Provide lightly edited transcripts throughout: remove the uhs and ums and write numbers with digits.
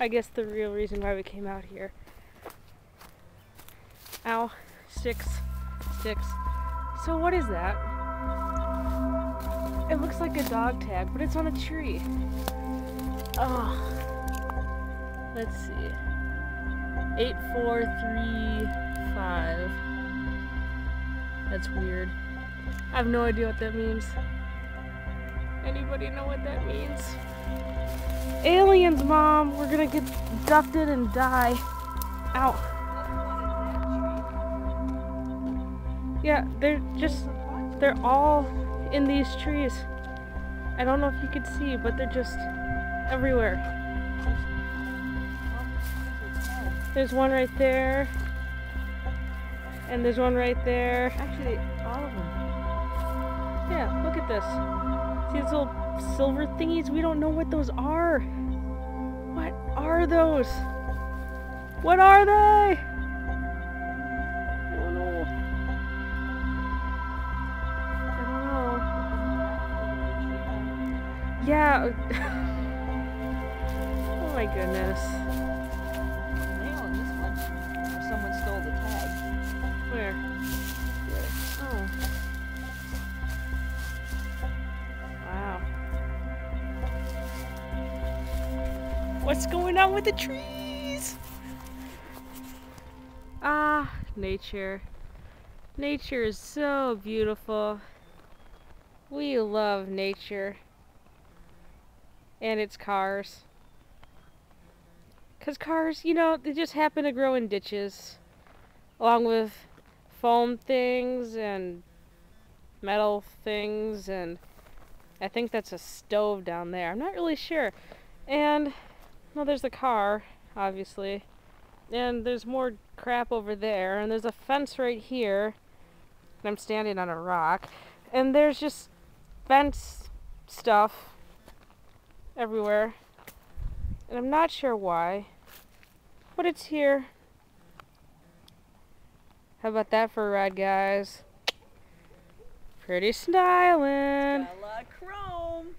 I guess the real reason why we came out here. Ow. Sticks. Sticks. So what is that? It looks like a dog tag, but it's on a tree. Oh. Let's see. 8435. That's weird. I have no idea what that means. Anybody know what that means? Aliens, Mom! We're gonna get abducted and die. Ow. Yeah, they're all in these trees. I don't know if you could see, but they're just everywhere. There's one right there. And there's one right there. Actually, all of them. Yeah, look at this. See these little silver thingies? We don't know what those are. What are those? What are they? I don't know. I don't know. Yeah. Oh my goodness. Nail in this one. Or someone stole the tag. Where? Oh. Wow. What's going on with the trees? Ah, nature. Nature is so beautiful. We love nature. And its cars. 'Cause cars, you know, they just happen to grow in ditches. Along with foam things and metal things, and I think that's a stove down there. I'm not really sure. And, well, there's the car, obviously. And there's more crap over there, and there's a fence right here. And I'm standing on a rock. And there's just fence stuff everywhere. And I'm not sure why, but it's here. How about that for a ride, guys? Pretty styling. Got a lot of chrome.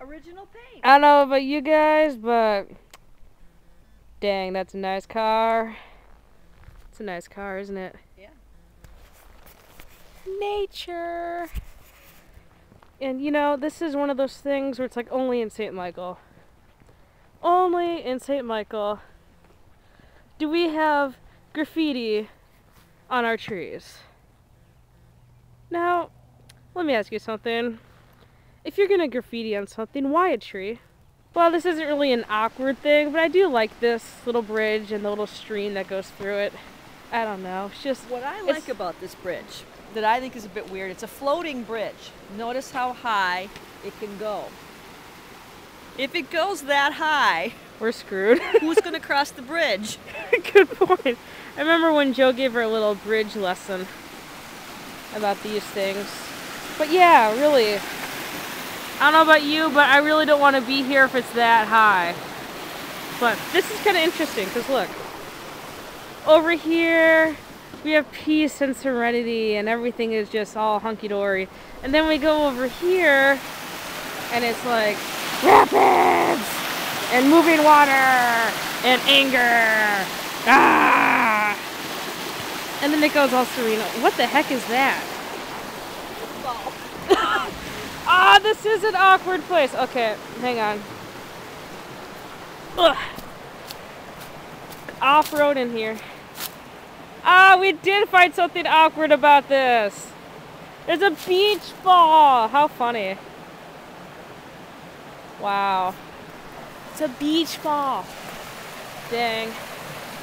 Original paint. I don't know about you guys, but dang, that's a nice car. It's a nice car, isn't it? Yeah. Nature. And you know, this is one of those things where it's like only in St. Michael. Only in St. Michael do we have graffiti on our trees. Now, let me ask you something. If you're gonna graffiti on something, why a tree? Well, this isn't really an awkward thing, but I do like this little bridge and the little stream that goes through it. I don't know, it's just... What I like about this bridge that I think is a bit weird, it's a floating bridge. Notice how high it can go. If it goes that high, we're screwed. Who's going to cross the bridge? Good point. I remember when Joe gave her a little bridge lesson about these things. But yeah, really. I don't know about you, but I really don't want to be here if it's that high. But this is kind of interesting, because look. Over here, we have peace and serenity, and everything is just all hunky-dory. And then we go over here, and it's like rapids! And moving water, and anger, ah! And then it goes all serene. What the heck is that? Ah, this is an awkward place. Okay, hang on. Ugh. Off-road in here. Ah, we did find something awkward about this. There's a beach ball. How funny. Wow. It's a beach ball. Dang.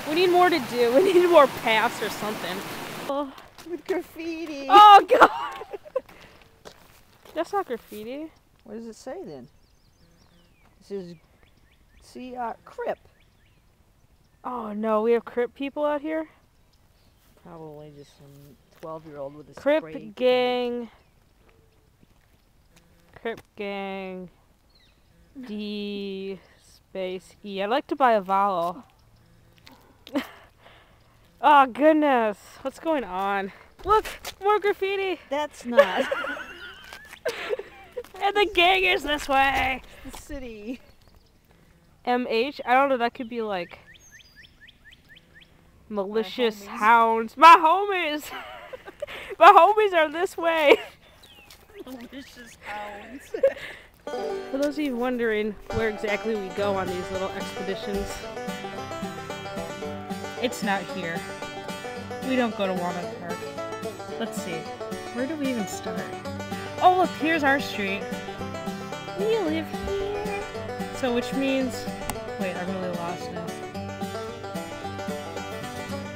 We need more to do. We need more paths or something. Oh. With graffiti. Oh, God. That's not graffiti. What does it say then? It says, see, Crip. Oh, no. We have Crip people out here? Probably just some 12-year-old with a Crip spray. gang. Crip gang. D space E. I'd like to buy a vowel. Oh, goodness. What's going on? Look, more graffiti. That's not. And the gang is this way. The city. MH? I don't know, that could be like malicious hounds. My homies! My homies are this way! Malicious hounds. For those of you wondering where exactly we go on these little expeditions, it's not here. We don't go to Walnut Park. Let's see. Where do we even start? Oh look, here's our street. We live here. So which means... Wait, I'm really lost now.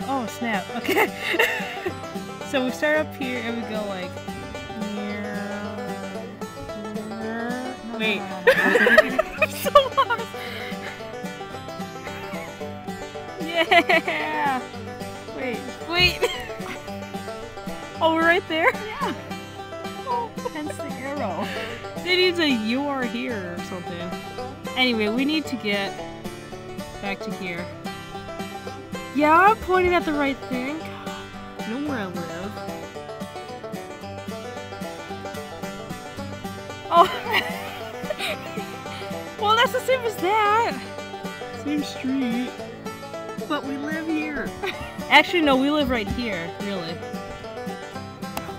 Oh snap, okay. So we start up here and we go like... Wait. I'm so lost. Yeah! Wait. Oh, we're right there? Yeah. Oh, hence the arrow. It needs a "you are here" or something. Anyway, we need to get back to here. Yeah, I'm pointing at the right thing. I know where I live. Oh. Well, that's the same as that. Same street. But we live here. Actually, no, we live right here, really.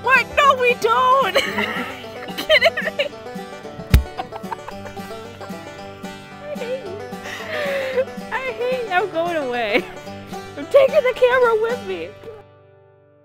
What? No, we don't! You're kidding me? I hate you. I'm going away. I'm taking the camera with me.